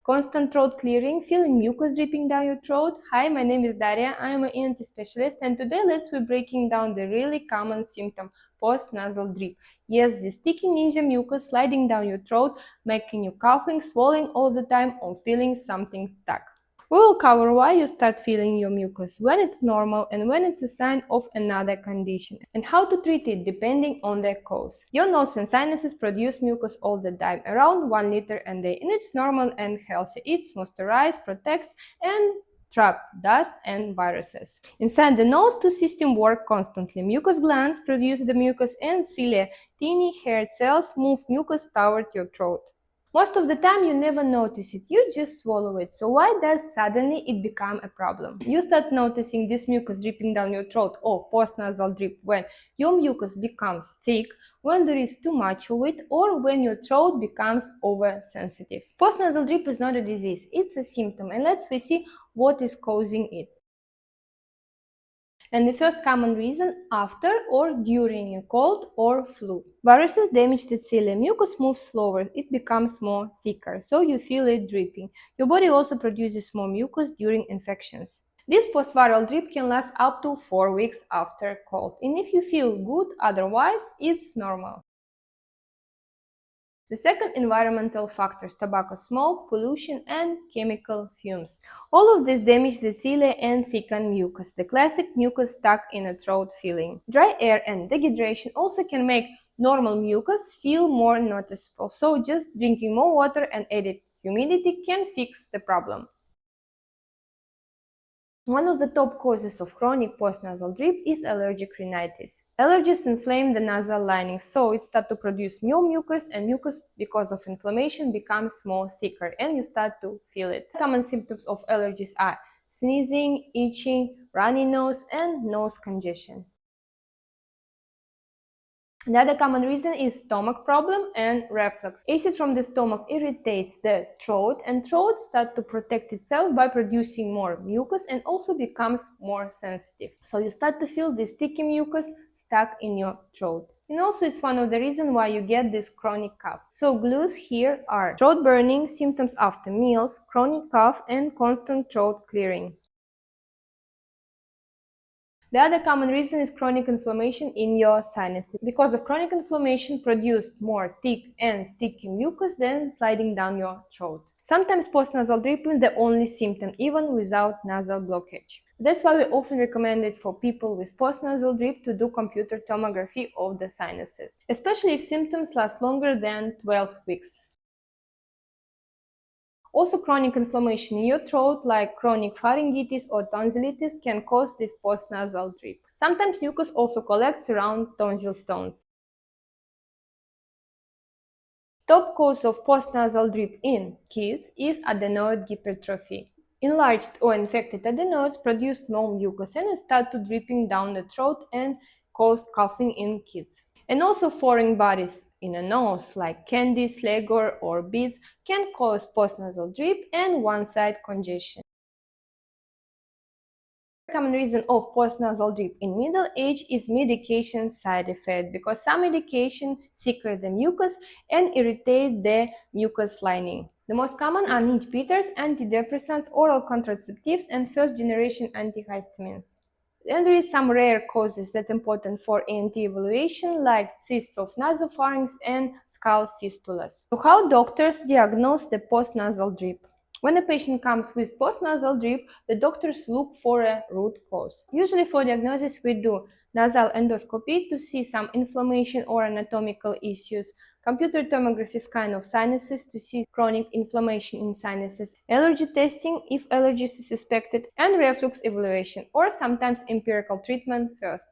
Constant throat clearing, feeling mucus dripping down your throat. Hi, my name is Daria. I am an ENT specialist, and today let's be breaking down the really common symptom, post-nasal drip. Yes, the sticky ninja mucus sliding down your throat, making you coughing, swallowing all the time, or feeling something stuck. We will cover why you start feeling your mucus, when it's normal and when it's a sign of another condition, and how to treat it depending on the cause. Your nose and sinuses produce mucus all the time, around 1 liter a day, and it's normal and healthy. It moisturizes, protects, and trap dust and viruses. Inside the nose, two systems work constantly. Mucus glands produce the mucus, and cilia, teeny haired cells, move mucus toward your throat. Most of the time you never notice it, you just swallow it. So why does suddenly it become a problem? You start noticing this mucus dripping down your throat or post-nasal drip when your mucus becomes thick, when there is too much of it, or when your throat becomes oversensitive. Post-nasal drip is not a disease, it's a symptom, and let's see what is causing it. And the first common reason, after or during a cold or flu. Viruses damage the cilia. Mucus moves slower, it becomes more thicker, so you feel it dripping. Your body also produces more mucus during infections. This post-viral drip can last up to 4 weeks after cold, and if you feel good otherwise, it's normal. The second, environmental factors: tobacco smoke, pollution, and chemical fumes. All of this damage the cilia and thicken mucus, the classic mucus stuck in a throat feeling. Dry air and dehydration also can make normal mucus feel more noticeable, so just drinking more water and added humidity can fix the problem. One of the top causes of chronic postnasal drip is allergic rhinitis. Allergies inflame the nasal lining, so it starts to produce more mucus, and mucus, because of inflammation, becomes more thicker, and you start to feel it. Common symptoms of allergies are sneezing, itching, runny nose, and nose congestion. The other common reason is stomach problem and reflux. Acid from the stomach irritates the throat, and throat starts to protect itself by producing more mucus and also becomes more sensitive. So you start to feel this sticky mucus stuck in your throat. And also it's one of the reasons why you get this chronic cough. So clues here are throat burning, symptoms after meals, chronic cough, and constant throat clearing. The other common reason is chronic inflammation in your sinuses. Because of chronic inflammation produced more thick and sticky mucus than sliding down your throat. Sometimes postnasal drip is the only symptom, even without nasal blockage. That's why we often recommend it for people with postnasal drip to do computer tomography of the sinuses, especially if symptoms last longer than 12 weeks. Also, chronic inflammation in your throat, like chronic pharyngitis or tonsillitis, can cause this postnasal drip. Sometimes mucus also collects around tonsil stones. Top cause of postnasal drip in kids is adenoid hypertrophy. Enlarged or infected adenoids produce more mucus and start to dripping down the throat and cause coughing in kids. And also foreign bodies in a nose, like candies, Legor, or beads, can cause postnasal drip and one-side congestion. The common reason of postnasal drip in middle age is medication side effect, because some medication secrete the mucus and irritate the mucus lining. The most common are inhibitors, antidepressants, oral contraceptives, and first-generation antihistamines. And there is some rare causes that are important for ENT evaluation, like cysts of nasopharynx and skull fistulas. So how doctors diagnose the postnasal drip? When a patient comes with postnasal drip, the doctors look for a root cause. Usually for diagnosis, we do nasal endoscopy to see some inflammation or anatomical issues, computer tomography scan of sinuses to see chronic inflammation in sinuses, allergy testing if allergies is suspected, and reflux evaluation, or sometimes empirical treatment first.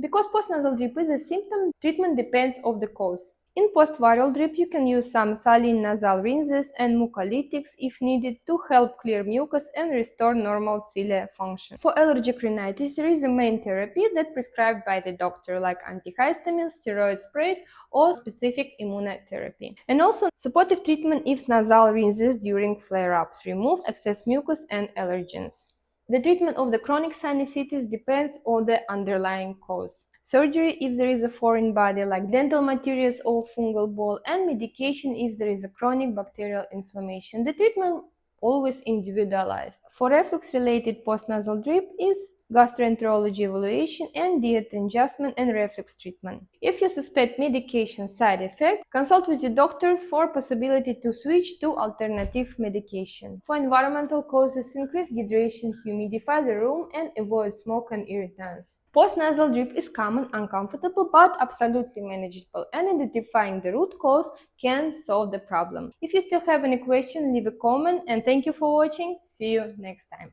Because postnasal drip is a symptom, treatment depends on the cause. In post-viral drip, you can use some saline nasal rinses and mucolytics if needed to help clear mucus and restore normal cilia function. For allergic rhinitis, there is a main therapy that's prescribed by the doctor, like antihistamines, steroid sprays, or specific immunotherapy. And also supportive treatment if nasal rinses during flare-ups remove excess mucus and allergens. The treatment of the chronic sinusitis depends on the underlying cause. surgery if there is a foreign body like dental materials or fungal ball, and medication if there is a chronic bacterial inflammation. The treatment always individualized. For reflux-related post-nasal drip is gastroenterology evaluation and diet adjustment and reflux treatment. If you suspect medication side effect, consult with your doctor for possibility to switch to alternative medication. For environmental causes, increase hydration, humidify the room, and avoid smoke and irritants. Post-nasal drip is common, uncomfortable, but absolutely manageable, and identifying the root cause can solve the problem. If you still have any question, leave a comment, and thank you for watching. See you next time.